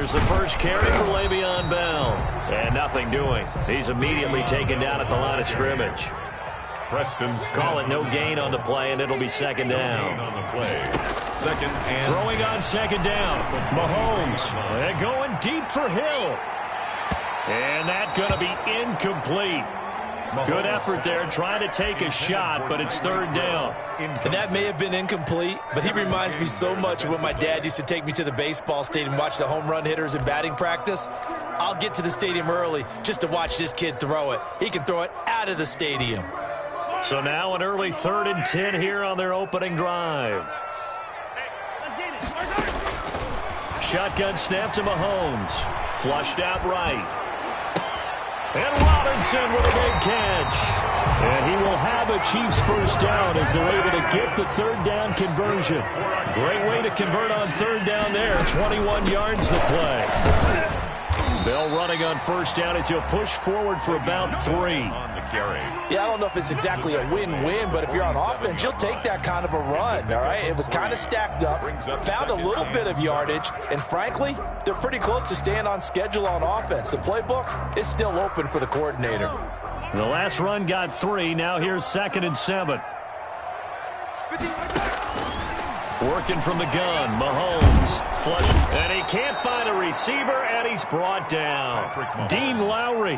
Here's the first carry for Le'Veon Bell. And nothing doing. He's immediately taken down at the line of scrimmage. Call it no gain on the play, and it'll be second down. Throwing on second down. Mahomes. They're going deep for Hill. And that's going to be incomplete. Good effort there trying to take a shot, but it's third down. And that may have been incomplete, but he reminds me so much of when my dad used to take me to the baseball stadium and watch the home run hitters in batting practice. I'll get to the stadium early just to watch this kid throw it. He can throw it out of the stadium. So now an early 3rd and 10 here on their opening drive. Shotgun snap to Mahomes. Flushed out right. And Robinson with a big catch. And he will have a Chiefs first down as they're able to get the third down conversion. Great way to convert on third down there. 21 yards to play. Bell running on first down as he'll push forward for about 3. Yeah, I don't know if it's exactly a win-win, but if you're on offense, you'll take that kind of a run, all right? It was kind of stacked up, found a little bit of yardage, and frankly, they're pretty close to staying on schedule on offense. The playbook is still open for the coordinator. The last run got 3. Now here's 2nd and 7. Working from the gun, Mahomes. Flush, and he can't find a receiver, and he's brought down. Dean Lowry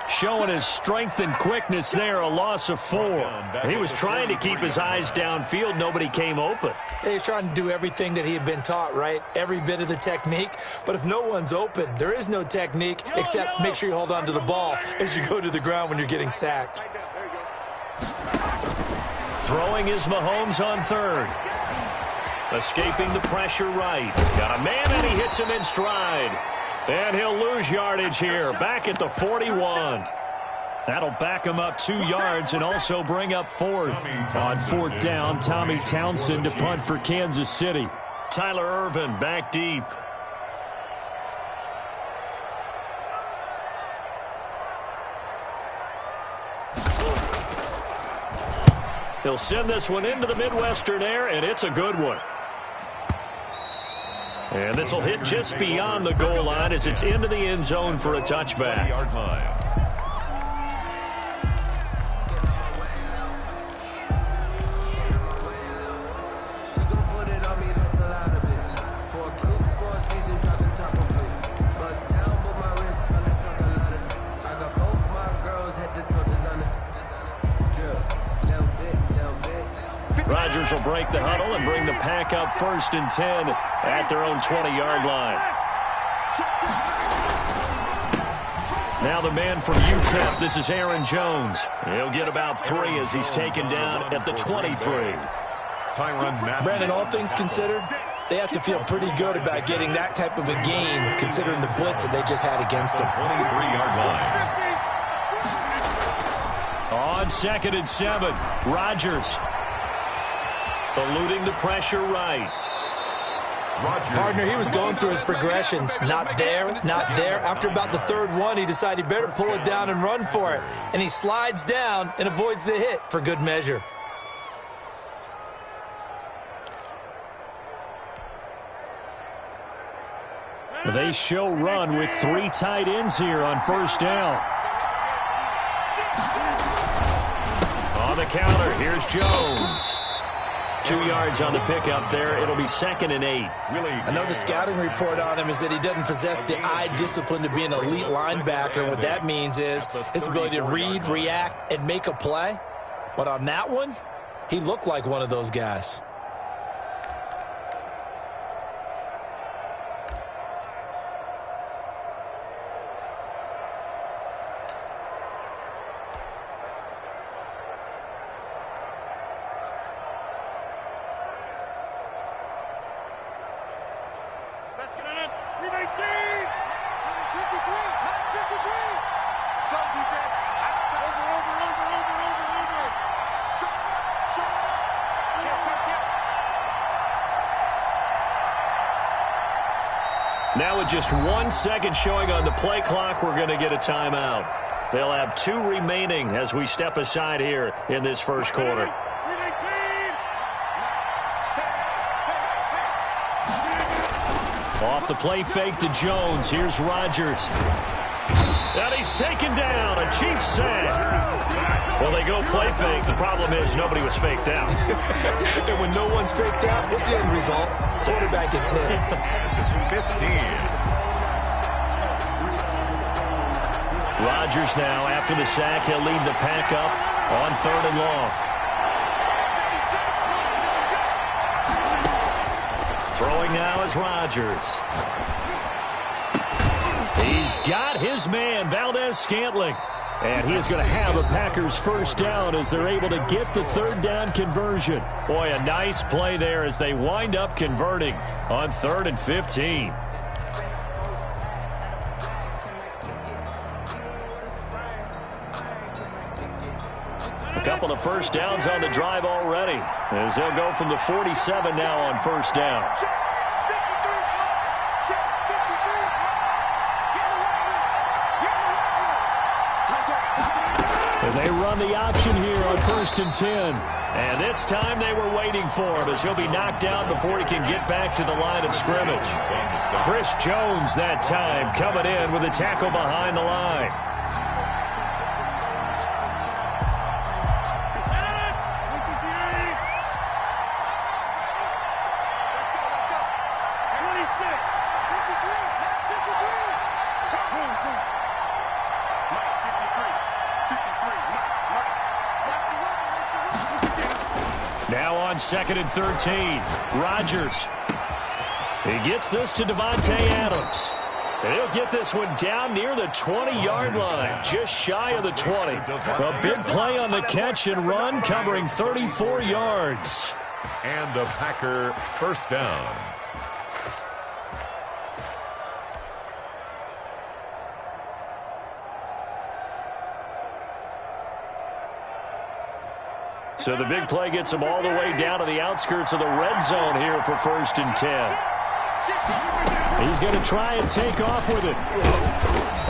showing his strength and quickness there, a loss of 4. He was trying to keep his eyes downfield. Nobody came open. He's trying to do everything that he had been taught, right? Every bit of the technique. But if no one's open, there is no technique except make sure you hold on to the ball as you go to the ground when you're getting sacked. Throwing is Mahomes on 3rd. Escaping the pressure right. Got a man, and he hits him in stride. And he'll lose yardage here, back at the 41. That'll back him up 2 yards and also bring up 4th. On 4th down, Tommy Townsend to punt for Kansas City. Tyler Ervin back deep. He'll send this one into the Midwestern air, and it's a good one. And this will hit just beyond the goal line as it's into the end zone for a touchback. Rodgers will break the huddle and bring the pack up 1st and 10 at their own 20-yard line. Now the man from UTEP, this is Aaron Jones. He'll get about 3 as he's taken down at the 23. Brandon, all things considered, they have to feel pretty good about getting that type of a game considering the blitz that they just had against them. 23-yard line. On 2nd and 7, Rodgers. Eluding the pressure right. Partner, he was going through his progressions. Not there, not there. After about the 3rd one, he decided he better pull it down and run for it. And he slides down and avoids the hit for good measure. They show run with 3 tight ends here on 1st down. On the counter, here's Jones. 2 yards on the pickup there. It'll be 2nd and 8. I know the scouting report on him is that he doesn't possess the eye discipline to be an elite linebacker. And what that means is his ability to read, react, and make a play. But on that one, he looked like one of those guys. Now with just 1 second showing on the play clock, we're going to get a timeout. They'll have 2 remaining as we step aside here in this first quarter. Off the play fake to Jones. Here's Rodgers. And he's taken down. A Chiefs sack. Well, they go play fake. The problem is nobody was faked out. And when no one's faked out, what's the end result? Quarterback gets hit. 15. Rodgers now, after the sack, he'll lead the pack up on 3rd and long. Throwing now is Rodgers. He's got his man, Valdez-Scantling. And he is going to have a Packers first down as they're able to get the 3rd down conversion. Boy, a nice play there as they wind up converting on 3rd and 15. A couple of first downs on the drive already as they'll go from the 47 now on first down. And they run the option here on 1st and 10. And this time they were waiting for him as he'll be knocked down before he can get back to the line of scrimmage. Chris Jones that time coming in with a tackle behind the line. Now on 2nd and 13, Rodgers. He gets this to Devontae Adams. And he'll get this one down near the 20-yard line, just shy of the 20. A big play on the catch and run, covering 34 yards. And a Packer first down. So the big play gets him all the way down to the outskirts of the red zone here for 1st and 10. He's going to try and take off with it.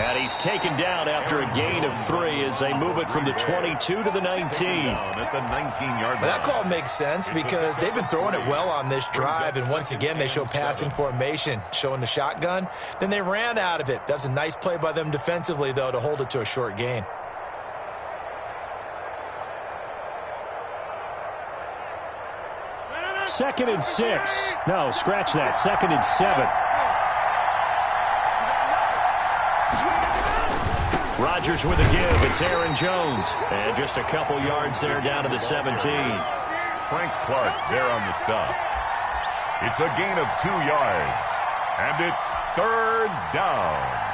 And he's taken down after a gain of 3 as they move it from the 22 to the 19. At the 19-yard line. That call makes sense because they've been throwing it well on this drive, and once again they show passing formation, showing the shotgun. Then they ran out of it. That's a nice play by them defensively, though, to hold it to a short gain. Second and 6. No, scratch that. 2nd and 7. Rodgers with a give. It's Aaron Jones. And just a couple yards there down to the 17. Frank Clark there on the stop. It's a gain of 2 yards. And it's 3rd down.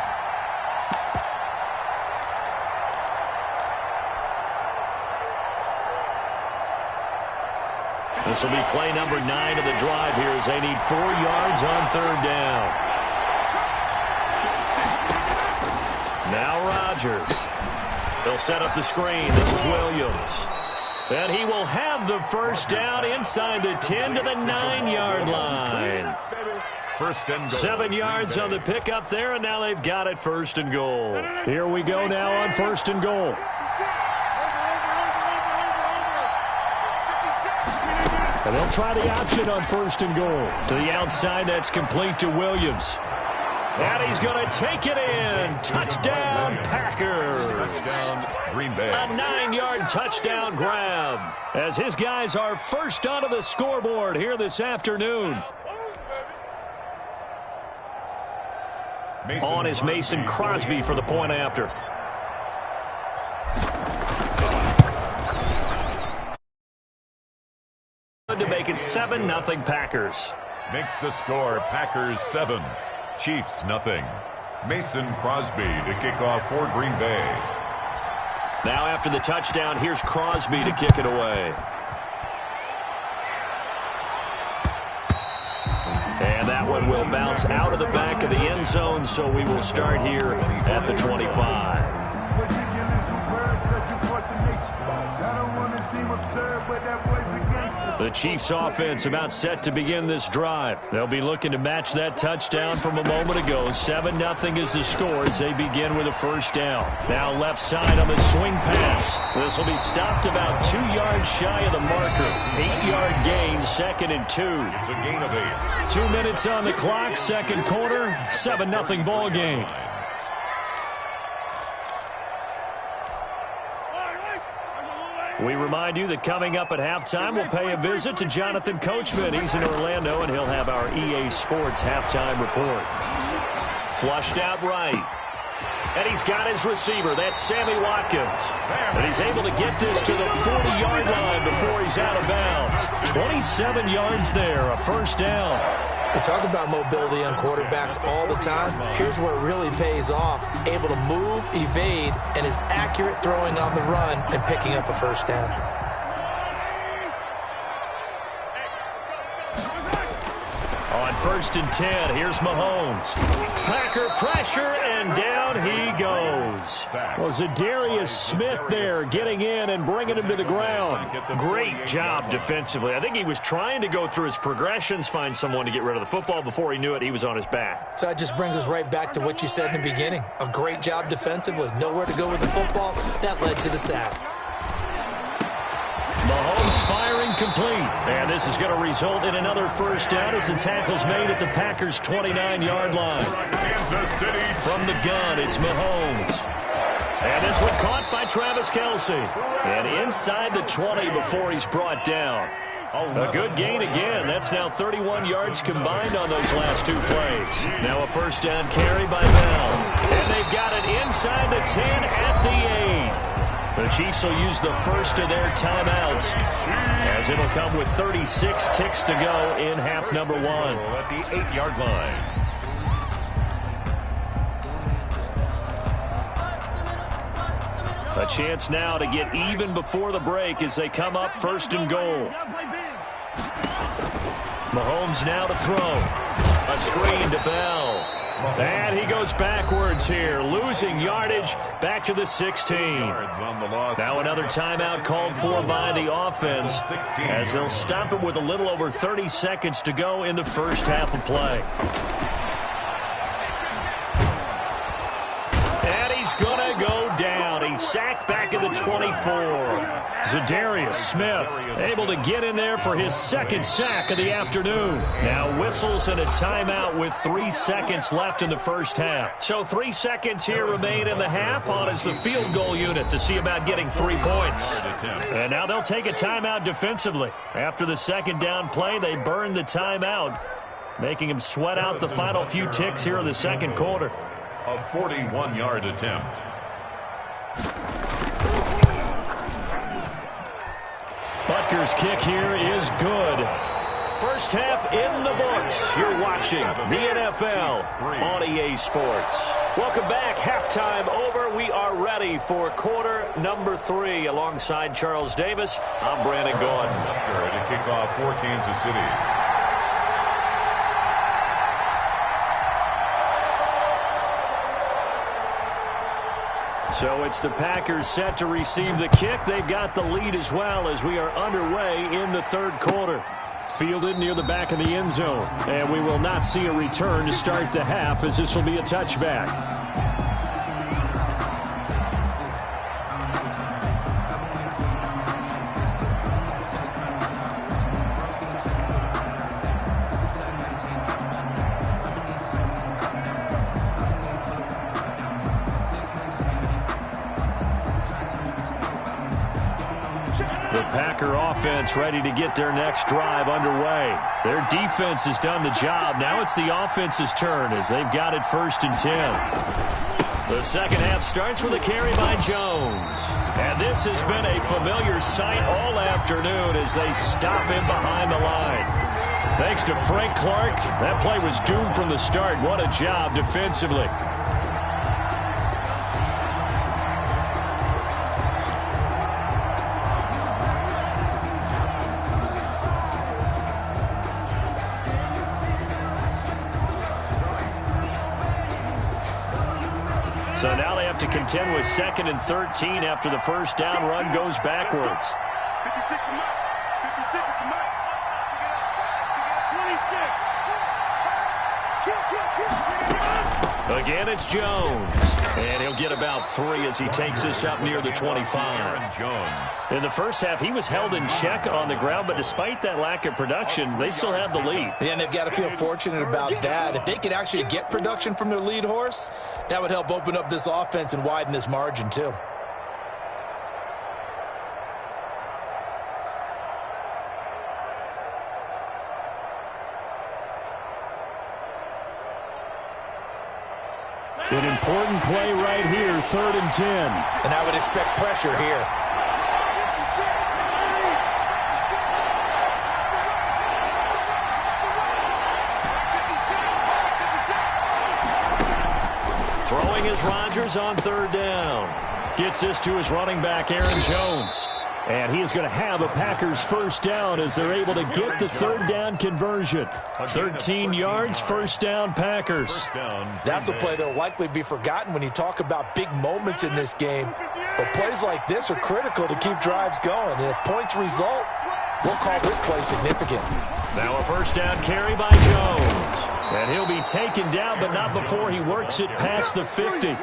This will be play number 9 of the drive here as they need 4 yards on 3rd down. Now Rodgers. He'll set up the screen. This is Williams. And he will have the first down inside the 10 to the 9-yard line. First and goal. 7 yards on the pickup there, and now they've got it 1st and goal. Here we go now on 1st and goal. And they'll try the option on 1st and goal. To the outside, that's complete to Williams. And he's going to take it in. Touchdown, Packers. Touchdown, Green Bay. A 9-yard touchdown grab as his guys are first onto the scoreboard here this afternoon. On is Mason Crosby for the point after. To make it 7-0 Packers. Makes the score Packers 7, Chiefs nothing. Mason Crosby to kick off for Green Bay. Now after the touchdown, here's Crosby to kick it away. And that one will bounce out of the back of the end zone, so we will start here at the 25. I don't want to seem absurd, but that boy's a gangster. The Chiefs offense about set to begin this drive. They'll be looking to match that touchdown from a moment ago. 7-0 is the score as they begin with a first down. Now left side on the swing pass. This will be stopped about 2 yards shy of the marker. 8-yard gain, 2nd and 2. It's a gain of 8. 2 minutes on the clock, second quarter, 7-0 ball game. We remind you that coming up at halftime, we'll pay a visit to Jonathan Coachman. He's in Orlando, and he'll have our EA Sports halftime report. Flushed out right. And he's got his receiver. That's Sammy Watkins. And he's able to get this to the 40-yard line before he's out of bounds. 27 yards there, a first down. We talk about mobility on quarterbacks all the time. Here's where it really pays off. Able to move, evade, and is accurate throwing on the run and picking up a first down. On 1st and 10, here's Mahomes. Packer pressure, and down he goes. Well, Zadarius Smith there getting in and bringing him to the ground. Great job defensively. I think he was trying to go through his progressions, find someone to get rid of the football. Before he knew it, he was on his back. So that just brings us right back to what you said in the beginning. A great job defensively. Nowhere to go with the football. That led to the sack. Mahomes firing complete. And this is going to result in another first down as the tackle's made at the Packers' 29-yard line. Kansas City. From the gun, it's Mahomes. And this one caught by Travis Kelce. And inside the 20 before he's brought down. A good gain again. That's now 31 yards combined on those last 2 plays. Now a first down carry by Bell. And they've got it inside the 10 at the 8. The Chiefs will use the first of their timeouts as it'll come with 36 ticks to go in half number 1. At the 8-yard line. A chance now to get even before the break as they come up 1st and goal. Mahomes now to throw. A screen to Bell. And he goes backwards here, losing yardage back to the 16. Now another timeout called for by the offense as they'll stop it with a little over 30 seconds to go in the first half of play. And he's going to go down. He's sacked back at the 24. Zadarius Smith able to get in there for his 2nd sack of the afternoon. Now whistles and a timeout with 3 seconds left in the first half. So 3 seconds here remain in the half on as the field goal unit to see about getting 3 points. And now they'll take a timeout defensively. After the 2nd down play, they burn the timeout, making him sweat out the final few ticks here in the 2nd quarter. A 41-yard attempt. Butker's kick here is good. First half in the books. You're watching the NFL on EA Sports. Welcome back. Halftime over. We are ready for quarter number 3. Alongside Charles Davis, I'm Brandon Gaudin. Butker to kick off for Kansas City. So it's the Packers set to receive the kick. They've got the lead as well as we are underway in the 3rd quarter. Fielded near the back of the end zone. And we will not see a return to start the half as this will be a touchback. Packer offense ready to get their next drive underway. Their defense has done the job. Now it's the offense's turn as they've got it 1st and 10. The second half starts with a carry by Jones. And this has been a familiar sight all afternoon as they stop him behind the line. Thanks to Frank Clark, that play was doomed from the start. What a job defensively. So now they have to contend with 2nd and 13 after the first down run goes backwards. Again, it's Jones. And he'll get about 3 as he takes this up near the 25. Jones. In the first half, he was held in check on the ground, but despite that lack of production, they still have the lead. Yeah, and they've got to feel fortunate about that. If they could actually get production from their lead horse, that would help open up this offense and widen this margin too. An important play right here, 3rd and 10. And I would expect pressure here. Throwing is Rodgers on 3rd down. Gets this to his running back, Aaron Jones. And he is going to have a Packers 1st down as they're able to get the 3rd down conversion. 13 yards, 1st down, Packers. That's a play that will likely be forgotten when you talk about big moments in this game. But plays like this are critical to keep drives going. And if points result, we'll call this play significant. Now a 1st down carry by Jones. And he'll be taken down, but not before he works it past the 50.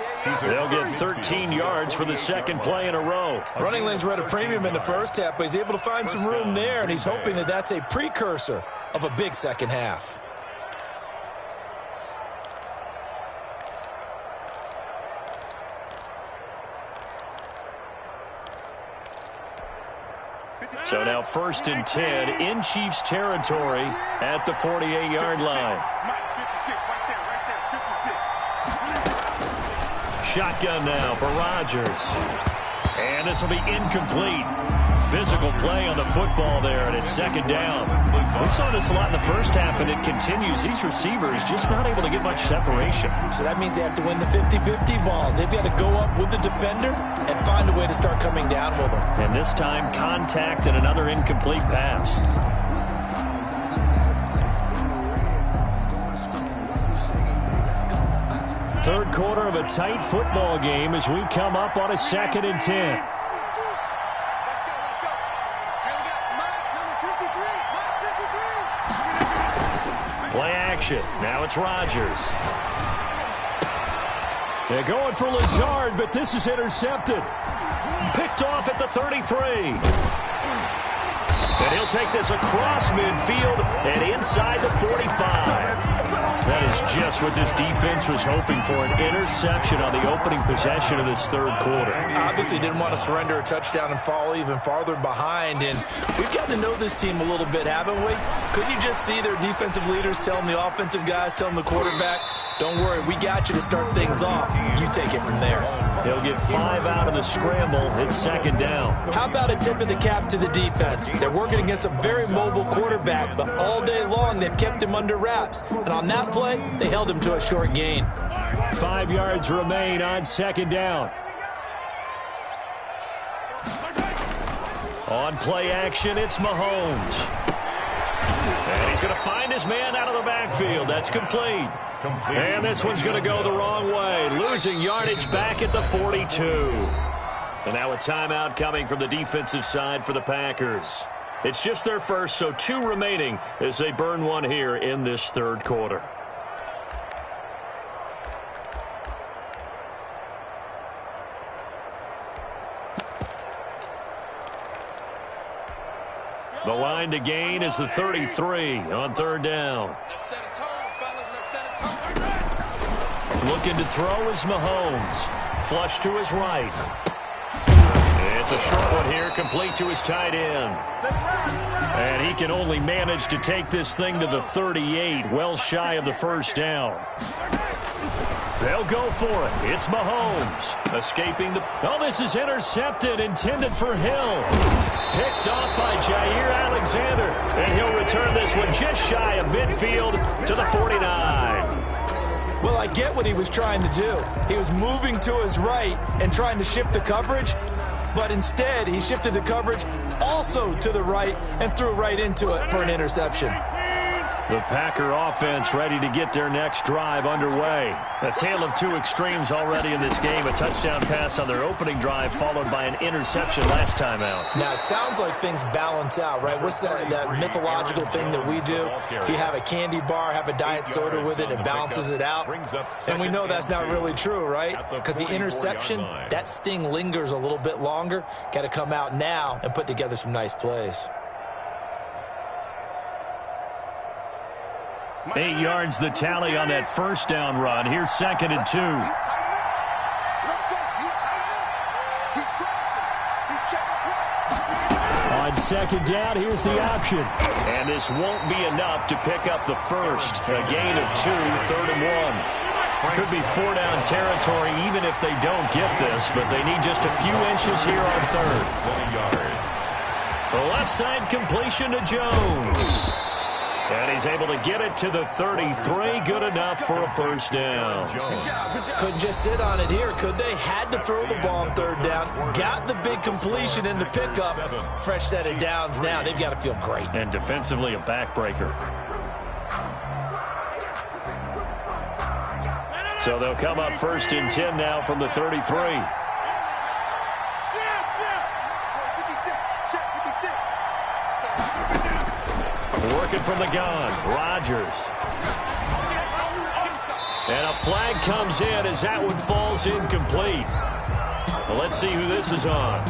They'll get 13 yards for the 2nd play in a row. Running lanes were at a premium in the first half, but he's able to find some room there, and he's hoping that that's a precursor of a big second half. So now 1st and 10 in Chiefs territory at the 48-yard line. Shotgun now for Rodgers. And this will be incomplete. Physical play on the football there, and it's 2nd down. We saw this a lot in the first half, and it continues. These receivers just not able to get much separation. So that means they have to win the 50-50 balls. They've got to go up with the defender and find a way to start coming down with them. And this time, contact and another incomplete pass. Third quarter of a tight football game as we come up on a 2nd and 10. Play action. Now it's Rodgers. They're going for Lazard, but this is intercepted. Picked off at the 33. And he'll take this across midfield and inside the 45. That is just what this defense was hoping for, an interception on the opening possession of this 3rd quarter. Obviously didn't want to surrender a touchdown and fall even farther behind, and we've got to know this team a little bit, haven't we? Couldn't you just see their defensive leaders telling the offensive guys, telling the quarterback, don't worry, we got you to start things off. You take it from there. They'll get 5 out of the scramble. It's 2nd down. How about a tip of the cap to the defense? They're working against a very mobile quarterback, but all day long they've kept him under wraps. And on that play, they held him to a short gain. 5 yards remain on 2nd down. On play action, it's Mahomes. And he's going to find his man out of the backfield. That's complete. And this one's going to go the wrong way. Losing yardage back at the 42. And now a timeout coming from the defensive side for the Packers. It's just their first, so 2 remaining as they burn one here in this 3rd quarter. The line to gain is the 33 on 3rd down. Looking to throw is Mahomes. Flush to his right. It's a short one here, complete to his tight end. And he can only manage to take this thing to the 38, well shy of the 1st down. They'll go for it. It's Mahomes. Escaping the... Oh, this is intercepted, intended for Hill. Picked off by Jair Alexander. And he'll return this one just shy of midfield to the 49. Well, I get what he was trying to do. He was moving to his right and trying to shift the coverage, but instead he shifted the coverage also to the right and threw right into it for an interception. The Packer offense ready to get their next drive underway. A tale of two extremes already in this game. A touchdown pass on their opening drive followed by an interception last time out. Now, it sounds like things balance out, right? What's that mythological thing that we do? If you have a candy bar, have a diet soda with it, it balances it out. And we know that's not really true, right? Because the interception, that sting lingers a little bit longer. Got to come out now and put together some nice plays. 8 yards the tally on that first down run. Here's 2nd and 2. On 2nd down, here's the option. And this won't be enough to pick up the first. A gain of 2, 3rd and 1. Could be 4-down territory even if they don't get this, but they need just a few inches here on 3rd. The left side completion to Jones. And he's able to get it to the 33. Good enough for a first down. Couldn't just sit on it here, could they? Had to throw the ball on 3rd down. Got the big completion in the pickup. Fresh set of downs now. They've got to feel great. And defensively, a backbreaker. So they'll come up 1st and 10 now from the 33. Working from the gun, Rodgers. And a flag comes in as that one falls incomplete. Well, let's see who this is on.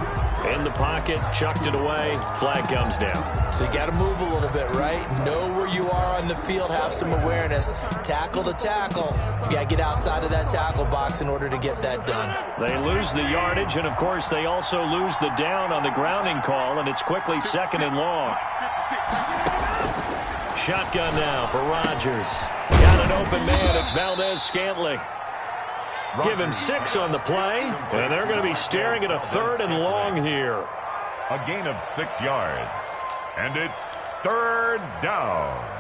In the pocket, chucked it away, flag comes down. So you got to move a little bit, right? Know where you are on the field, have some awareness. Tackle to tackle. You got to get outside of that tackle box in order to get that done. They lose the yardage, and of course they also lose the down on the grounding call, and it's quickly 2nd and long. Shotgun now for Rodgers. Got an open man. It's Valdez-Scantling. Give him 6 on the play, and they're going to be staring at a 3rd and long here. A gain of 6 yards, and it's 3rd down.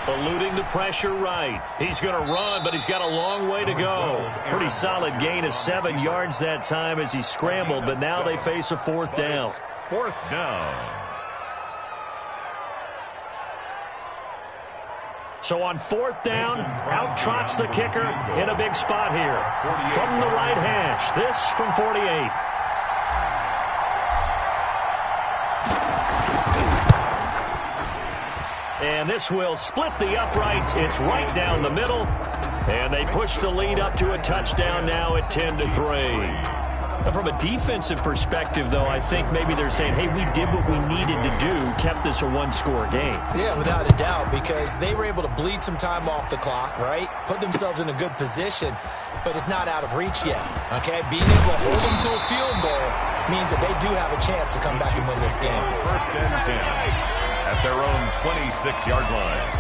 Eluding the pressure right. He's going to run, but he's got a long way to go. Pretty solid gain of 7 yards that time as he scrambled, but now they face a 4th down. 4th down. So on 4th down, out trots the kicker in a big spot here. From the right hash, this from 48. And this will split the uprights. It's right down the middle. And they push the lead up to a touchdown now at 10-3. Now from a defensive perspective, though, I think maybe they're saying, hey, we did what we needed to do, kept this a 1-score game. Yeah, without a doubt, because they were able to bleed some time off the clock, right? Put themselves in a good position, but it's not out of reach yet, okay? Being able to hold them to a field goal means that they do have a chance to come back and win this game. 1st and 10 at their own 26-yard line.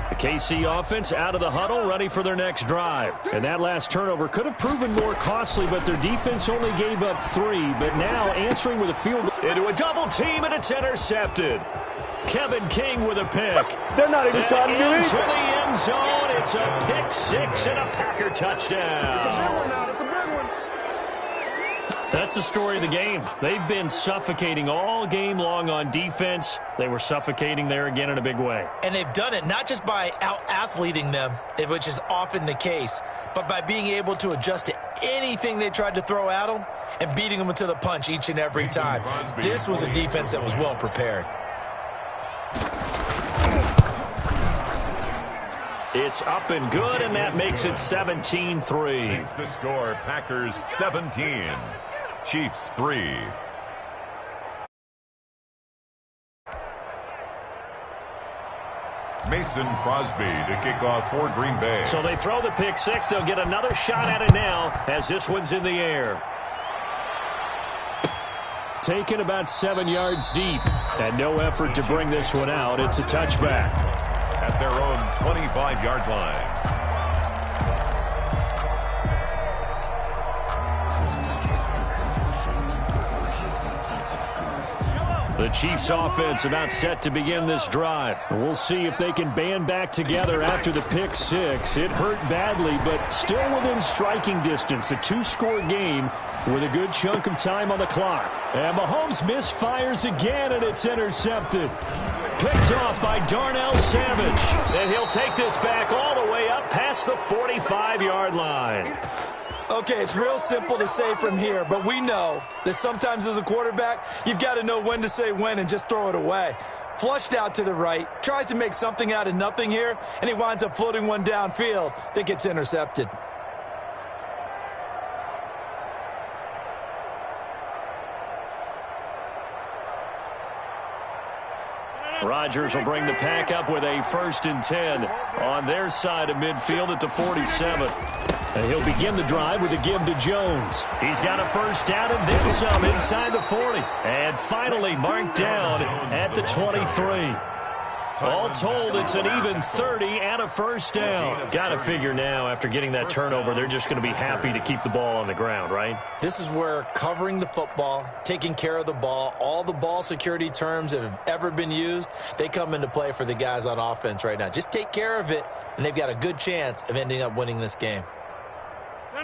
The KC offense out of the huddle, ready for their next drive. And that last turnover could have proven more costly, but their defense only gave up 3. But now answering with a field goal into a double team, and it's intercepted. Kevin King with a pick. They're not even trying to do it. Into the end zone. It's a pick 6 and a Packer touchdown. It's a big one. That's the story of the game. They've been suffocating all game long on defense. They were suffocating there again in a big way. And they've done it not just by out-athleting them, which is often the case, but by being able to adjust to anything they tried to throw at them and beating them to the punch each and every time. This was a defense that was well prepared. It's up and good, and that makes it 17-3. Makes the score Packers 17, Chiefs 3. Mason Crosby to kick off for Green Bay. So they throw the pick six. They'll get another shot at it now as this one's in the air. Taken about 7 yards deep. And no effort to bring this one out. It's a touchback. At their own 25-yard line. The Chiefs offense about set to begin this drive. We'll see if they can band back together after the pick six. It hurt badly, but still within striking distance. A two-score game with a good chunk of time on the clock. And Mahomes misfires again, and it's intercepted. Picked off by Darnell Savage. And he'll take this back all the way up past the 45-yard line. Okay, it's real simple to say from here, but we know that sometimes as a quarterback, you've got to know when to say when and just throw it away. Flushed out to the right, tries to make something out of nothing here, and he winds up floating one downfield that gets intercepted. Rodgers will bring the pack up with a 1st and 10 on their side of midfield at the 47. And he'll begin the drive with a give to Jones. He's got a first down and then some inside the 40. And finally marked down at the 23. All told, it's an even 30 and a first down. Got to figure now, after getting that turnover, they're just going to be happy to keep the ball on the ground, right? This is where covering the football, taking care of the ball, all the ball security terms that have ever been used, they come into play for the guys on offense right now. Just take care of it, and they've got a good chance of ending up winning this game.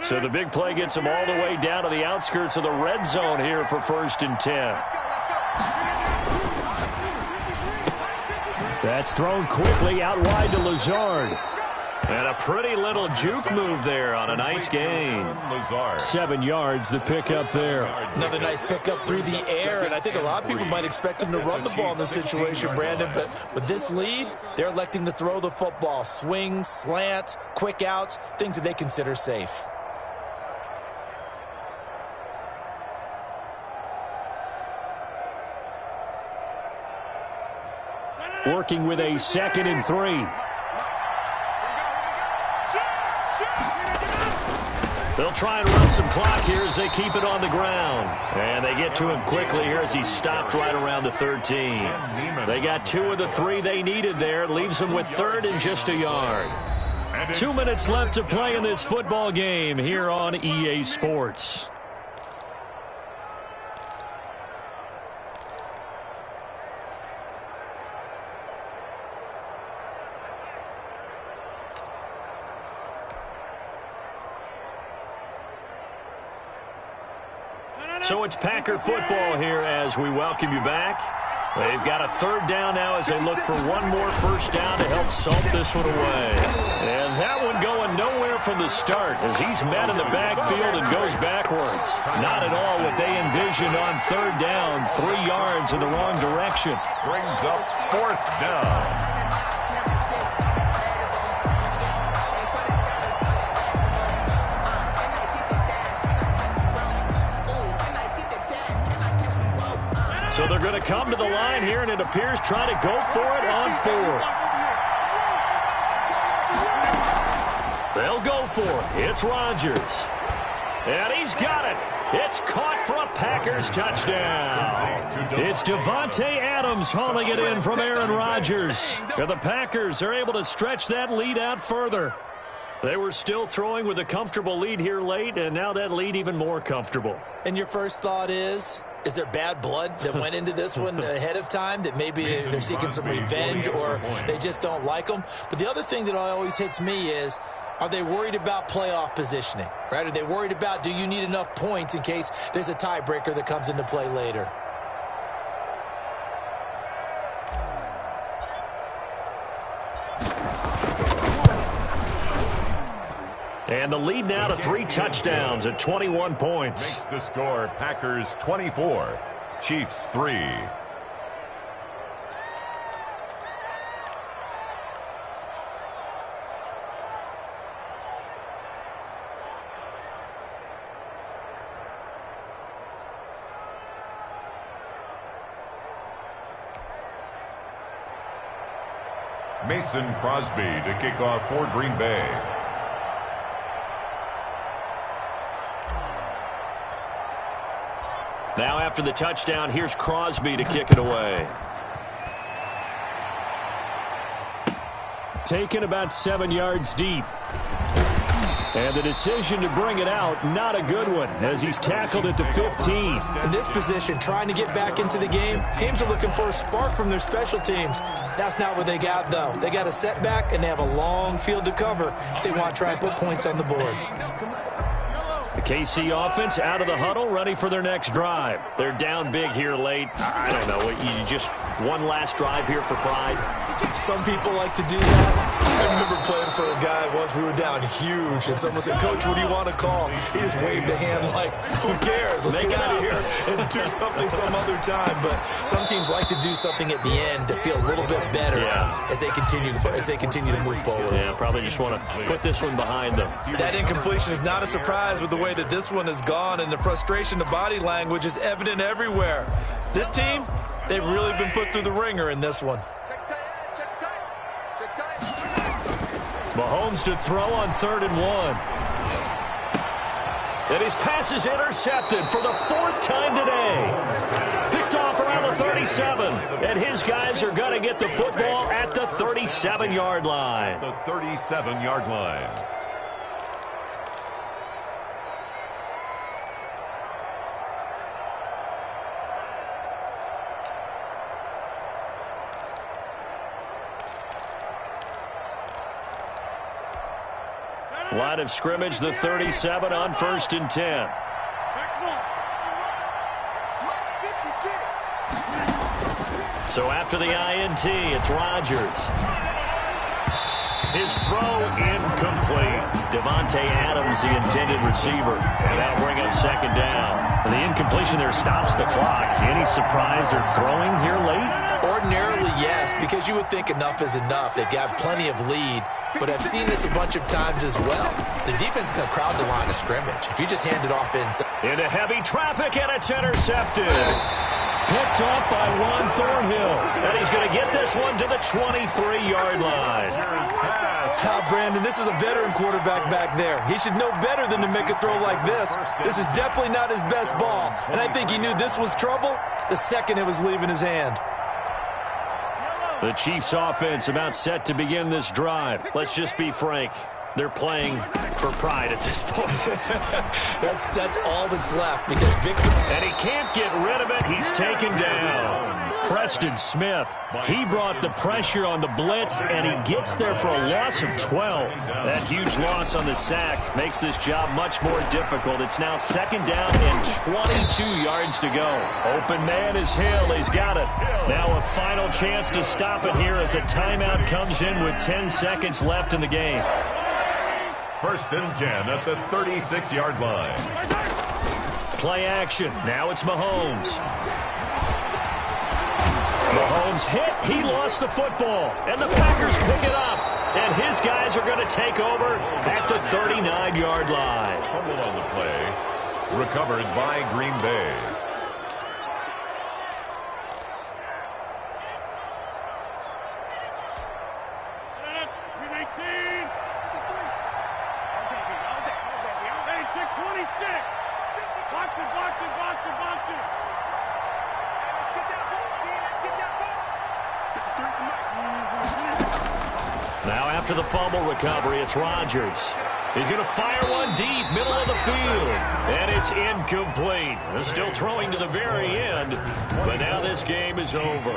So the big play gets them all the way down to the outskirts of the red zone here for 1st and 10. That's thrown quickly out wide to Lazard. And a pretty little juke move there on a nice gain. 7 yards, the pickup there. Another nice pickup through the air, and I think a lot of people might expect him to run the ball in this situation, Brandon, but with this lead, they're electing to throw the football. Swings, slants, quick outs, things that they consider safe. Working with a 2nd and 3. They'll try and run some clock here as they keep it on the ground. And they get to him quickly here as he stopped right around the 13. They got 2 of the 3 they needed there. Leaves them with 3rd and just a yard. 2 minutes left to play in this football game here on EA Sports. So it's Packer football here as we welcome you back. They've got a 3rd down now as they look for one more first down to help salt this one away. And that one going nowhere from the start as he's met in the backfield and goes backwards. Not at all what they envisioned on 3rd down. 3 yards in the wrong direction. Brings up 4th down. So they're going to come to the line here, and it appears trying to go for it on 4th. They'll go for it. It's Rodgers. And he's got it. It's caught for a Packers touchdown. It's Devontae Adams hauling it in from Aaron Rodgers. And the Packers are able to stretch that lead out further. They were still throwing with a comfortable lead here late, and now that lead even more comfortable. And your first thought is there bad blood that went into this one ahead of time, that maybe they're seeking some revenge or they just don't like them? But the other thing that always hits me is, are they worried about playoff positioning, right? Are they worried about, do you need enough points in case there's a tiebreaker that comes into play later? And the lead now to 3 touchdowns at 21 points. Makes the score Packers 24, Chiefs 3. Mason Crosby to kick off for Green Bay. Now after the touchdown, here's Crosby to kick it away. Taken about 7 yards deep. And the decision to bring it out, not a good one, as he's tackled at the 15. In this position, trying to get back into the game, teams are looking for a spark from their special teams. That's not what they got, though. They got a setback, and they have a long field to cover if they want to try and put points on the board. The KC offense out of the huddle, ready for their next drive. They're down big here late. I don't know. You just one last drive here for pride? Some people like to do that. I remember playing for a guy once. We were down huge, and someone said, "Coach, what do you want to call?" He just waved a hand like, "Who cares? Let's get out of here and do something some other time." But some teams like to do something at the end to feel a little bit better as they continue to move forward. Yeah, probably just want to put this one behind them. That incompletion is not a surprise with the way that this one has gone, and the frustration, the body language is evident everywhere. This team, they've really been put through the ringer in this one. Mahomes to throw on 3rd and 1. And his pass is intercepted for the 4th time today. Picked off around the 37. And his guys are going to get the football at the 37-yard line. The 37-yard line. Line of scrimmage, the 37 on 1st and 10. So after the INT, it's Rodgers. His throw incomplete. Devontae Adams, the intended receiver. And that'll bring up 2nd down. And the incompletion there stops the clock. Any surprise they're throwing here late? Ordinarily, yes, because you would think enough is enough. They've got plenty of lead, but I've seen this a bunch of times as well. The defense is going to crowd the line of scrimmage. If you just hand it off inside. Into heavy traffic, and it's intercepted. Picked up by Juan Thornhill. And he's going to get this one to the 23-yard line. Brandon, this is a veteran quarterback back there. He should know better than to make a throw like this. This is definitely not his best ball. And I think he knew this was trouble the second it was leaving his hand. The Chiefs offense about set to begin this drive. Let's just be frank. They're playing for pride at this point. That's all that's left because victory. And he can't get rid of it. He's taken down. Preston Smith, he brought the pressure on the blitz, and he gets there for a loss of 12. That huge loss on the sack makes this job much more difficult. It's now 2nd down and 22 yards to go. Open man is Hill. He's got it. Now a final chance to stop it here as a timeout comes in with 10 seconds left in the game. 1st and 10 at the 36-yard line. Play action. Now it's Mahomes. Mahomes hit. He lost the football. And the Packers pick it up. And his guys are going to take over at the 39-yard line. Fumble on the play. Recovered by Green Bay. Now after the fumble recovery, it's Rodgers. He's going to fire one deep, middle of the field. And it's incomplete. They're still throwing to the very end. But now this game is over.